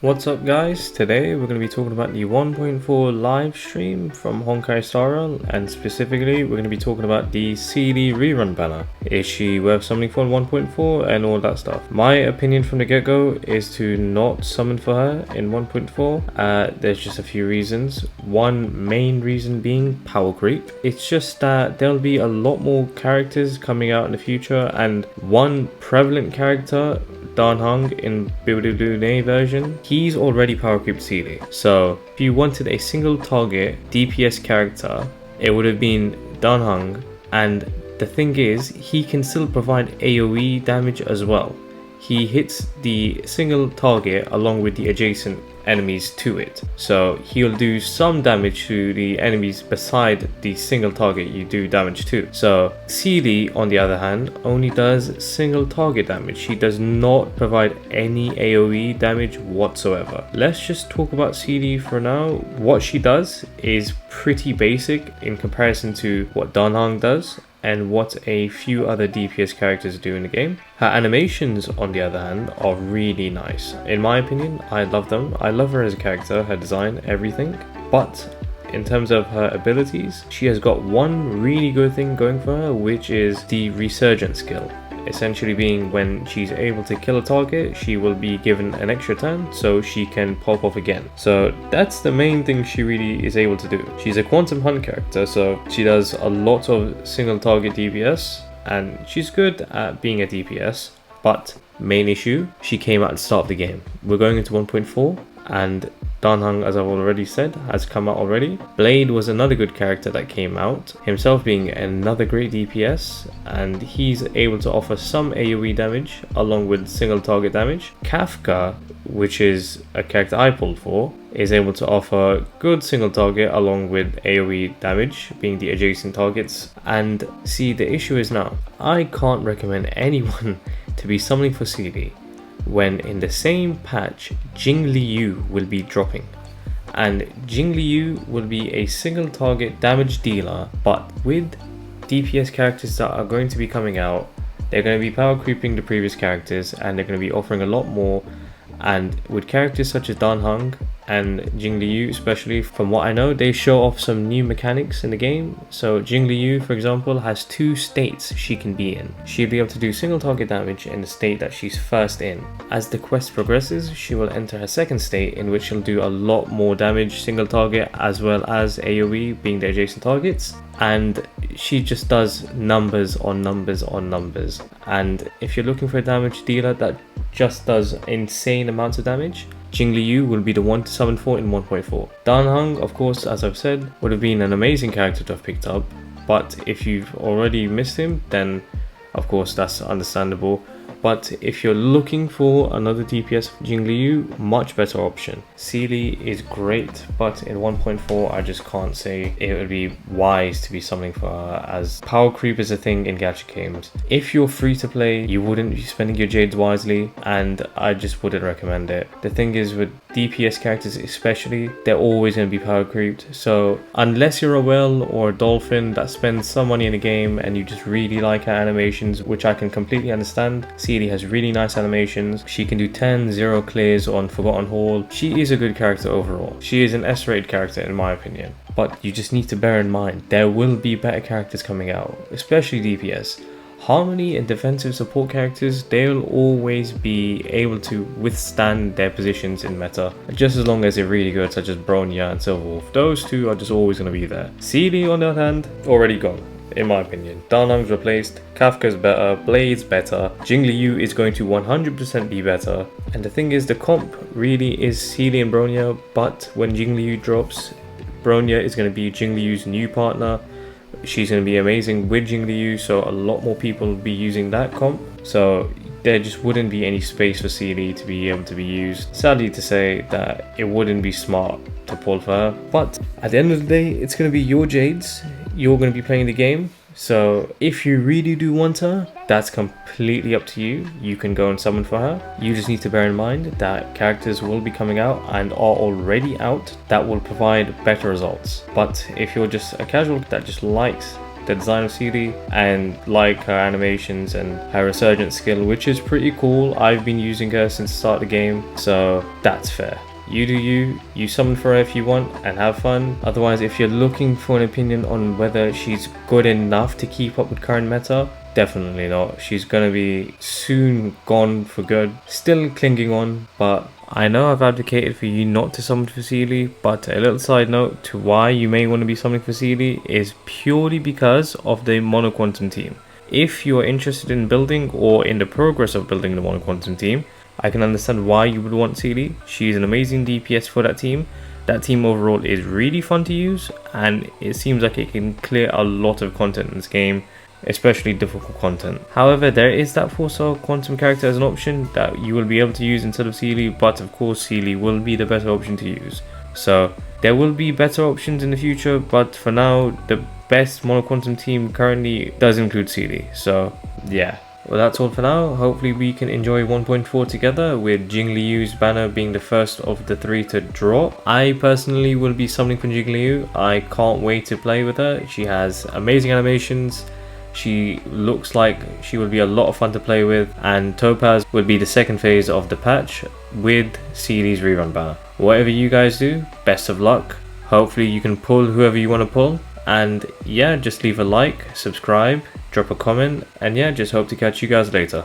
What's up guys, today we're going to be talking about the 1.4 live stream from Honkai Star Rail, and specifically we're going to be talking about the Seele rerun banner. Is she worth summoning for in 1.4 and all that stuff? My opinion from the get-go is to not summon for her in 1.4. There's just a few reasons. One main reason being power creep. It's just that there'll be a lot more characters coming out in the future, and one prevalent character, Dan Hung in Build version, he's already power creeped Seele. So if you wanted a single target DPS character, it would have been Dan Hung, and the thing is, he can still provide AoE damage as well. He hits the single target along with the adjacent enemies to it, so he'll do some damage to the enemies beside the single target you do damage to. So Seele, on the other hand, only does single target damage. She does not provide any AoE damage whatsoever. Let's just talk about Seele for now. What she does is pretty basic in comparison to what Dan Hang does and what a few other DPS characters do in the game. Her animations, on the other hand, are really nice. In my opinion, I love them. I love her as a character, her design, everything. But in terms of her abilities, she has got one really good thing going for her, which is the resurgence skill. Essentially being when she's able to kill a target, she will be given an extra turn so she can pop off again. So that's the main thing she really is able to do. She's a quantum hunt character, so she does a lot of single target DPS, and she's good at being a DPS, but main issue, she came out at the start of the game. We're going into 1.4 and Dan Hung, as I've already said, has come out already. Blade was another good character that came out, himself being another great DPS, and he's able to offer some AoE damage along with single target damage. Kafka, which is a character I pulled for, is able to offer good single target along with AoE damage, being the adjacent targets. And see, the issue is now, I can't recommend anyone to be summoning for Seele when in the same patch Jing Liu will be dropping, and Jing Liu will be a single target damage dealer, but with DPS characters that are going to be coming out, they're going to be power creeping the previous characters and they're going to be offering a lot more. And with characters such as Dan Hung and Jing Liu, especially, from what I know, they show off some new mechanics in the game. So Jing Liu, for example, has 2 states she can be in. She'll be able to do single target damage in the state that she's first in. As the quest progresses, she will enter her second state, in which she'll do a lot more damage, single target as well as AoE, being the adjacent targets. And she just does numbers on numbers on numbers. And if you're looking for a damage dealer that just does insane amounts of damage, Jing Liu will be the one to summon for in 1.4. Dan Hung, of course, as I've said, would have been an amazing character to have picked up, but if you've already missed him, then of course that's understandable. But if you're looking for another DPS, Jing Liu, much better option. Seele is great, but in 1.4 I just can't say it would be wise to be summoning for her, as power creep is a thing in gacha games. If you're free to play, you wouldn't be spending your jades wisely, and I just wouldn't recommend it. The thing is, with DPS characters especially, they're always going to be power creeped, so unless you're a whale or a dolphin that spends some money in a game and you just really like her animations, which I can completely understand, Seele has really nice animations. She can do 10-0 clears on Forgotten Hall. She is a good character overall. She is an S-rated character in my opinion. But you just need to bear in mind, there will be better characters coming out, especially DPS. Harmony and defensive support characters, they'll always be able to withstand their positions in meta, just as long as they're really good, such as Bronya and Silverwolf. Those two are just always going to be there. Seele, on the other hand, already gone. In my opinion, Dan Hung's replaced, Kafka's better, Blade's better, Jing Liu is going to 100% be better. And the thing is, the comp really is Seele and Bronya, but when Jing Liu drops, Bronya is going to be Jing Liu's new partner. She's going to be amazing with Jing Liu, so a lot more people will be using that comp. So there just wouldn't be any space for Seele to be able to be used. Sadly to say that it wouldn't be smart to pull for her, but at the end of the day, it's going to be your jades. You're going to be playing the game, so if you really do want her, that's completely up to you. You can go and summon for her. You just need to bear in mind that characters will be coming out and are already out that will provide better results. But if you're just a casual that just likes the design of Seele and like her animations and her resurgent skill, which is pretty cool. I've been using her since the start of the game, so that's fair. You do you summon for her if you want and have fun. Otherwise, if you're looking for an opinion on whether she's good enough to keep up with current meta, definitely not. She's gonna be soon gone for good. Still clinging on, but I know I've advocated for you not to summon for Seele, but a little side note to why you may want to be summoning for Seele is purely because of the Mono Quantum team. If you are interested in building or in the progress of building the Mono Quantum team, I can understand why you would want Seele. She's an amazing DPS for that team. That team overall is really fun to use, and it seems like it can clear a lot of content in this game, especially difficult content. However, there is that 4-star quantum character as an option that you will be able to use instead of Seele, but of course Seele will be the better option to use. So there will be better options in the future, but for now the best Mono Quantum team currently does include Seele. So yeah. Well, that's all for now. Hopefully we can enjoy 1.4 together, with Jingliu's banner being the first of the 3 to drop. I personally will be summoning for Jingliu. I can't wait to play with her. She has amazing animations. She looks like she will be a lot of fun to play with, and Topaz will be the second phase of the patch with Seele's rerun banner. Whatever you guys do, best of luck. Hopefully you can pull whoever you want to pull, and yeah, just leave a like, subscribe, drop a comment, and yeah, just hope to catch you guys later.